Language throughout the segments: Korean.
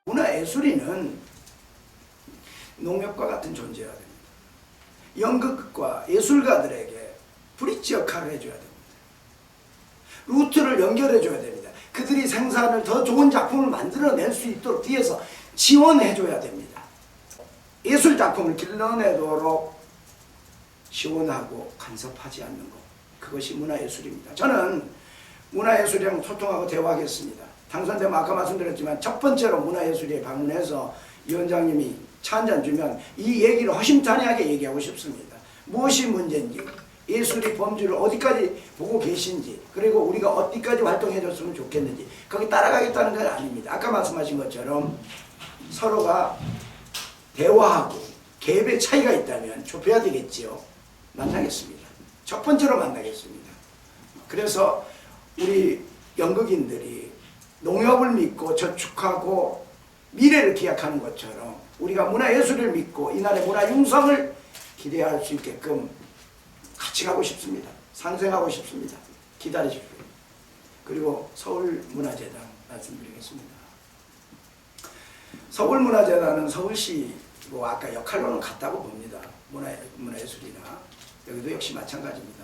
문화예술인은 농협과 같은 존재여야 됩니다. 연극과 예술가들에게 브릿지 역할을 해줘야 됩니다. 루트를 연결해줘야 됩니다. 그들이 생산을 더 좋은 작품을 만들어낼 수 있도록 뒤에서 지원해줘야 됩니다. 예술작품을 길러내도록 지원하고 간섭하지 않는 것, 그것이 문화예술입니다. 저는 문화예술이랑 소통하고 대화하겠습니다. 당선되면 아까 말씀드렸지만 첫 번째로 문화예술에 방문해서 위원장님이 차 한잔 주면 이 얘기를 허심탄회하게 얘기하고 싶습니다. 무엇이 문제인지, 예술이 범주를 어디까지 보고 계신지, 그리고 우리가 어디까지 활동해줬으면 좋겠는지, 거기 따라가겠다는 건 아닙니다. 아까 말씀하신 것처럼 서로가 대화하고 갭의 차이가 있다면 좁혀야 되겠지요. 만나겠습니다. 첫 번째로 만나겠습니다. 그래서 우리 연극인들이 농협을 믿고 저축하고 미래를 기약하는 것처럼 우리가 문화예술을 믿고 이날의 문화융성을 기대할 수 있게끔 같이 가고 싶습니다. 상생하고 싶습니다. 기다리십시오. 그리고 서울문화재단 말씀드리겠습니다. 서울문화재단은 서울시고 아까 역할로는 같다고 봅니다. 문화예술이나 여기도 역시 마찬가지입니다.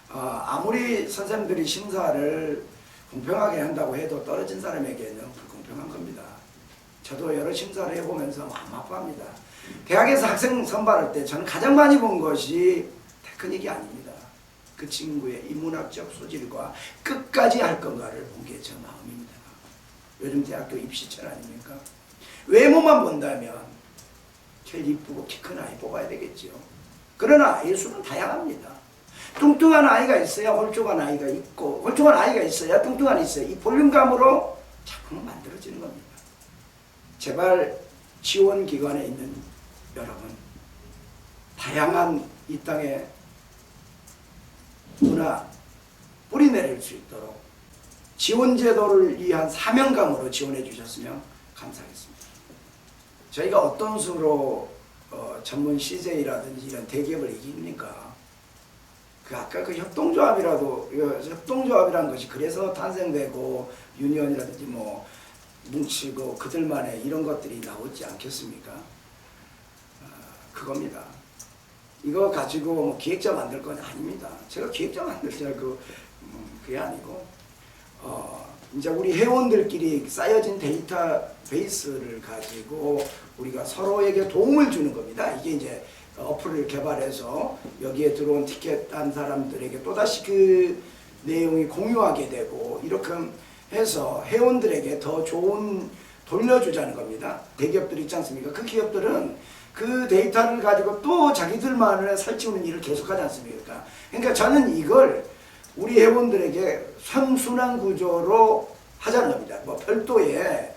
아무리 선생님들이 심사를 공평하게 한다고 해도 떨어진 사람에게는 불공평한 겁니다. 저도 여러 심사를 해보면서 마음 아파합니다. 대학에서 학생 선발할 때 저는 가장 많이 본 것이 테크닉이 아닙니다. 그 친구의 인문학적 소질과 끝까지 할 건가를 본 게 제 마음입니다. 요즘 대학교 입시철 아닙니까? 외모만 본다면 제일 이쁘고 키 큰 아이 뽑아야 되겠죠. 그러나 예술은 다양합니다. 뚱뚱한 아이가 있어야 홀쭉한 아이가 있고, 홀쭉한 아이가 있어야 뚱뚱한 아이가 있어요. 이 볼륨감으로 작품은 만들어지는 겁니다. 제발 지원기관에 있는 여러분, 다양한 이 땅에 문화 뿌리내릴 수 있도록 지원제도를 위한 사명감으로 지원해 주셨으면 감사하겠습니다. 저희가 어떤 수로 전문 CJ라든지 이런 대기업을 이깁니까? 아까 그 협동조합이라는 것이 그래서 탄생되고 유니언이라든지 뭐 뭉치고 그들만의 이런 것들이 나오지 않겠습니까? 그겁니다. 이거 가지고 뭐 기획자 만들 건 아닙니다. 제가 기획자 만들자 그게 아니고 이제 우리 회원들끼리 쌓여진 데이터베이스를 가지고 우리가 서로에게 도움을 주는 겁니다. 이게 이제 어플을 개발해서 여기에 들어온 티켓 딴 사람들에게 또다시 그 내용이 공유하게 되고 이렇게 해서 회원들에게 더 좋은 돌려주자는 겁니다. 대기업들 있지 않습니까? 그 기업들은 그 데이터를 가지고 또 자기들만을 살찌우는 일을 계속하지 않습니까? 그러니까 저는 이걸 우리 회원들에게 선순환 구조로 하자는 겁니다. 뭐 별도의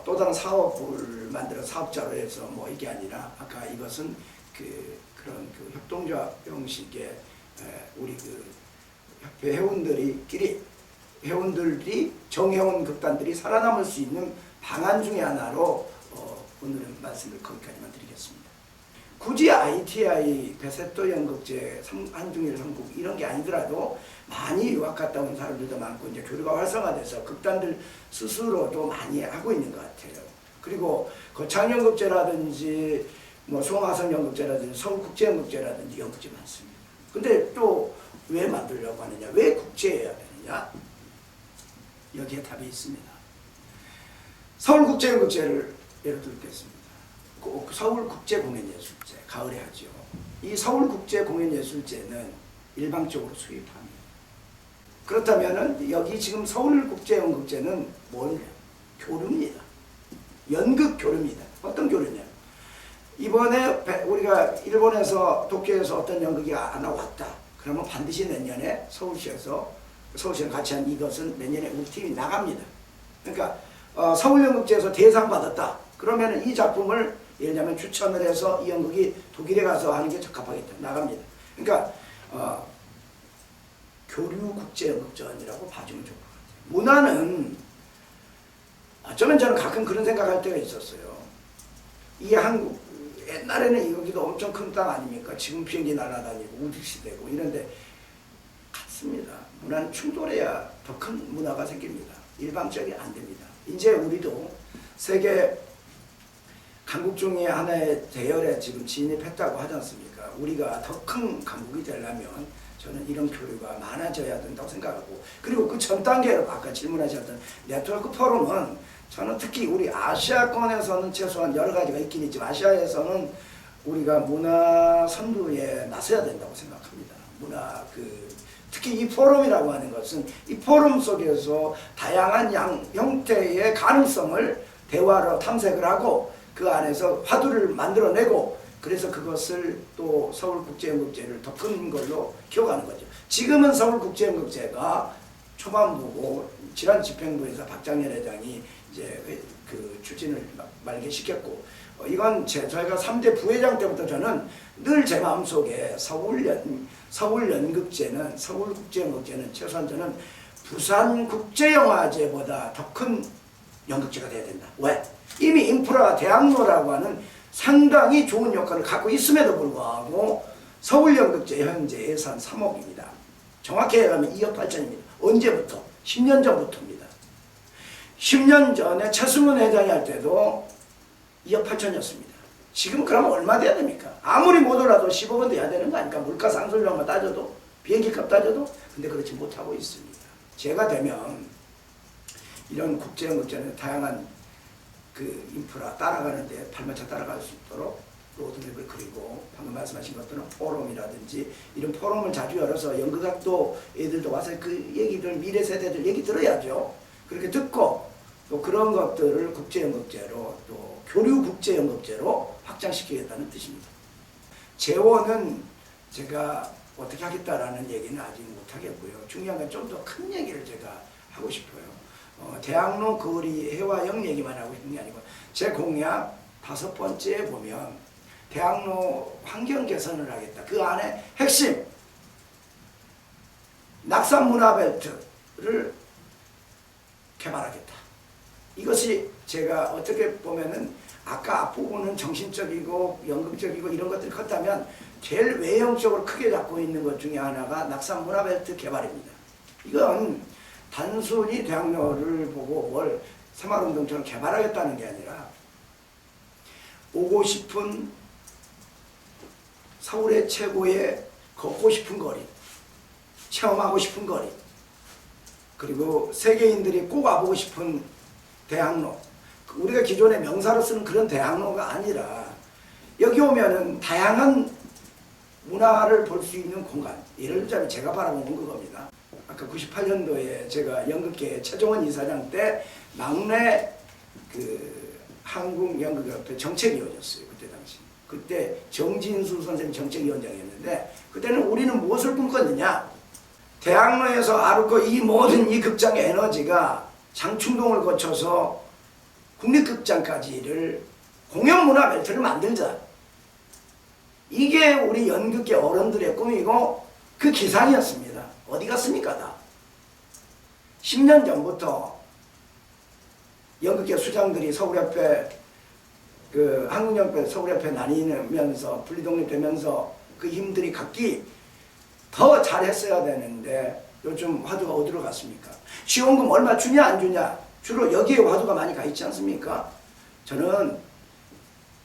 또 다른 사업을 만들어 사업자로 해서 뭐 이게 아니라 아까 이것은 그런 협동조합 형식의 우리 협회 회원들이 정회원 극단들이 살아남을 수 있는 방안 중에 하나로 오늘은 말씀을 거기까지만 드리겠습니다. 굳이 ITI, 배세토 연극제, 한중일 한국 이런 게 아니더라도 많이 유학 갔다 온 사람들도 많고 이제 교류가 활성화돼서 극단들 스스로도 많이 하고 있는 것 같아요. 그리고 거창연극제라든지 뭐 송화성연극제라든지 서울국제연극제라든지 연극제 많습니다. 근데 또 왜 만들려고 하느냐? 왜 국제해야 되느냐? 여기에 답이 있습니다. 서울국제연극제를 예를 들겠습니다. 서울국제공연예술제, 가을에 하죠. 이 서울국제공연예술제는 일방적으로 수입합니다. 그렇다면은 여기 지금 서울국제연극제는 뭐냐? 교류입니다. 연극 교류입니다. 어떤 교류냐? 이번에 우리가 일본에서 도쿄에서 어떤 연극이 하나 왔다. 그러면 반드시 내년에 서울시에서 같이 한 이것은 내년에 우리 팀이 나갑니다. 그러니까 서울연극제에서 대상 받았다. 그러면 이 작품을 예를 들면 추천을 해서 이 연극이 독일에 가서 하는 게 적합하겠다. 나갑니다. 그러니까 교류국제연극전이라고 봐주면 좋을 것 같아요. 문화는 어쩌면 저는 가끔 그런 생각할 때가 있었어요. 이 한국 옛날에는 여기도 엄청 큰 땅 아닙니까? 지금 비행기 날아다니고 우주시대고 이런데 맞습니다. 문화는 충돌해야 더 큰 문화가 생깁니다. 일방적이 안 됩니다. 이제 우리도 세계 강국 중에 하나의 대열에 지금 진입했다고 하지 않습니까? 우리가 더 큰 강국이 되려면 저는 이런 교류가 많아져야 된다고 생각하고, 그리고 그 전 단계로 아까 질문하셨던 네트워크 포럼은 저는 특히 우리 아시아권에서는 최소한 여러 가지가 있긴 있지만 아시아에서는 우리가 문화 선두에 나서야 된다고 생각합니다. 특히 이 포럼이라고 하는 것은 이 포럼 속에서 다양한 형태의 가능성을 대화로 탐색을 하고 그 안에서 화두를 만들어내고, 그래서 그것을 또 서울국제연극제를 더 큰 걸로 키워가는 거죠. 지금은 서울국제연극제가 초반부고 지난 집행부에서 박장렬 회장이 이제 그 추진을 말개시켰고, 이건 저희가 3대 부회장 때부터 저는 늘 제 마음속에 서울연극제는, 서울국제연극제는 최소한 저는 부산국제영화제보다 더 큰 연극제가 돼야 된다. 왜? 이미 인프라 대학로라고 하는 상당히 좋은 역할을 갖고 있음에도 불구하고 서울연극제 현재 예산 3억입니다. 정확히 얘기하면 2억 8천입니다. 언제부터? 10년 전부터입니다. 10년 전에 최승훈 회장이 할 때도 2억 8천이었습니다. 지금 그러면 얼마 돼야 됩니까? 아무리 못 올라도 10억은 돼야 되는 거 아닙니까? 물가 상승률만 따져도, 비행기값 따져도. 근데 그렇지 못하고 있습니다. 제가 되면 이런 국제연극제는 다양한 그 인프라 따라가는데 발맞춰 따라갈 수 있도록 로드맵을 그리고, 방금 말씀하신 것들은 포럼이라든지 이런 포럼을 자주 열어서 연극학도 애들도 와서 그 얘기를, 미래 세대들 얘기 들어야죠. 그렇게 듣고 또 그런 것들을 국제연극제로, 또 교류 국제연극제로 확장시키겠다는 뜻입니다. 재원은 제가 어떻게 하겠다라는 얘기는 아직 못하겠고요. 중요한 건 좀 더 큰 얘기를 제가 하고 싶어요. 대학로 거리 해화역 얘기만 하고 싶은 게 아니고, 제 공약 5번째에 보면 대학로 환경 개선을 하겠다. 그 안에 핵심 낙산 문화벨트를 개발하겠다. 이것이 제가 어떻게 보면은 아까 앞부분은 정신적이고 연극적이고 이런 것들이 컸다면 제일 외형적으로 크게 잡고 있는 것 중에 하나가 낙산 문화벨트 개발입니다. 이건 단순히 대학로를 보고 뭘 새마을운동처럼 개발하겠다는 게 아니라 오고 싶은 서울의 최고의 걷고 싶은 거리, 체험하고 싶은 거리, 그리고 세계인들이 꼭 와보고 싶은 대학로, 우리가 기존에 명사로 쓰는 그런 대학로가 아니라 여기 오면은 다양한 문화를 볼 수 있는 공간, 예를 들자면 제가 바라보는 그겁니다. 아까 98년도에 제가 연극계 최종원 이사장 때 막내 그 한국연극협회 정책위원이었어요. 그때 당시. 그때 정진수 선생님 정책위원장이었는데, 그때는 우리는 무엇을 꿈꿨느냐? 대학로에서 아르코 이 모든 이 극장의 에너지가 장충동을 거쳐서 국립극장까지를 공연문화 벨트를 만들자. 이게 우리 연극계 어른들의 꿈이고 그 기상이었습니다. 어디 갔습니까 다? 10년 전부터 연극계 수장들이 서울협회, 그 한국연극 서울협회 나뉘면서 분리독립되면서 그 힘들이 각기 더 잘했어야 되는데 요즘 화두가 어디로 갔습니까? 지원금 얼마 주냐 안 주냐, 주로 여기에 화두가 많이 가 있지 않습니까? 저는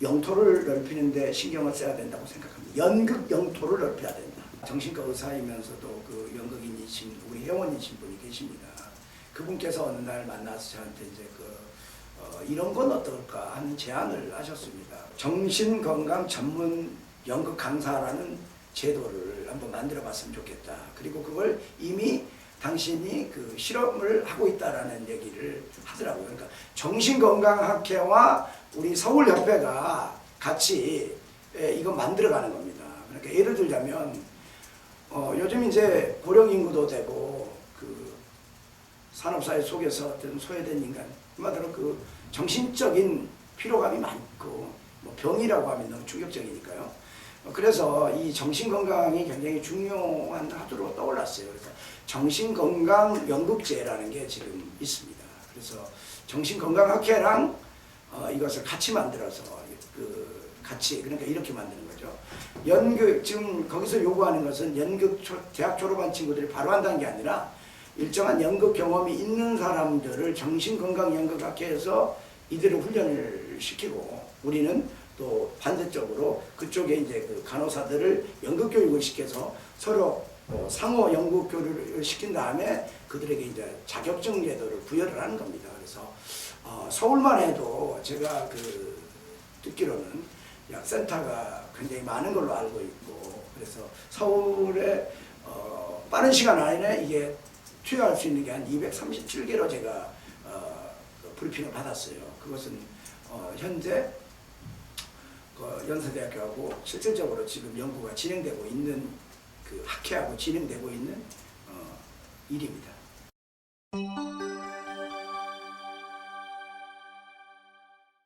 영토를 넓히는데 신경을 써야 된다고 생각합니다. 연극 영토를 넓혀야 된다. 정신과 의사이면서도 그 연극인이신 우리 회원이신 분이 계십니다. 그분께서 어느 날 만나서 저한테 이제 이런 건 어떨까 하는 제안을 하셨습니다. 정신건강 전문 연극 강사라는 제도를 한번 만들어 봤으면 좋겠다. 그리고 그걸 이미 당신이 그 실험을 하고 있다라는 얘기를 하더라고요. 그러니까 정신건강학회와 우리 서울협회가 같이 이거 만들어가는 겁니다. 그러니까 예를 들자면 요즘 이제 고령 인구도 되고 그 산업사회 속에서 어떤 소외된 인간, 한마디로 그 정신적인 피로감이 많고 뭐 병이라고 하면 너무 충격적이니까요. 그래서 이 정신건강이 굉장히 중요한 하도로 떠올랐어요. 그러니까 정신건강연극제라는 게 지금 있습니다. 그래서 정신건강학회랑 이것을 같이 만들어서 그 같이 그러니까 이렇게 만드는 거죠. 연극 지금 거기서 요구하는 것은 대학 졸업한 친구들이 바로 한다는 게 아니라 일정한 연극 경험이 있는 사람들을 정신건강연극학회에서 이들을 훈련을 시키고 우리는 또 반대쪽으로 그쪽에 이제 그 간호사들을 연극 교육을 시켜서 서로 상호 연극 교육을 시킨 다음에 그들에게 이제 자격증 제도를 부여를 하는 겁니다. 그래서 서울만 해도 제가 그 듣기로는 약센터가 굉장히 많은 걸로 알고 있고 그래서 서울에 빠른 시간 안에 이게 투여할 수 있는 게 한 237개로 제가 브리핑을 받았어요. 그것은 현재 연세대학교하고 실질적으로 지금 연구가 진행되고 있는 그 학회하고 진행되고 있는 일입니다.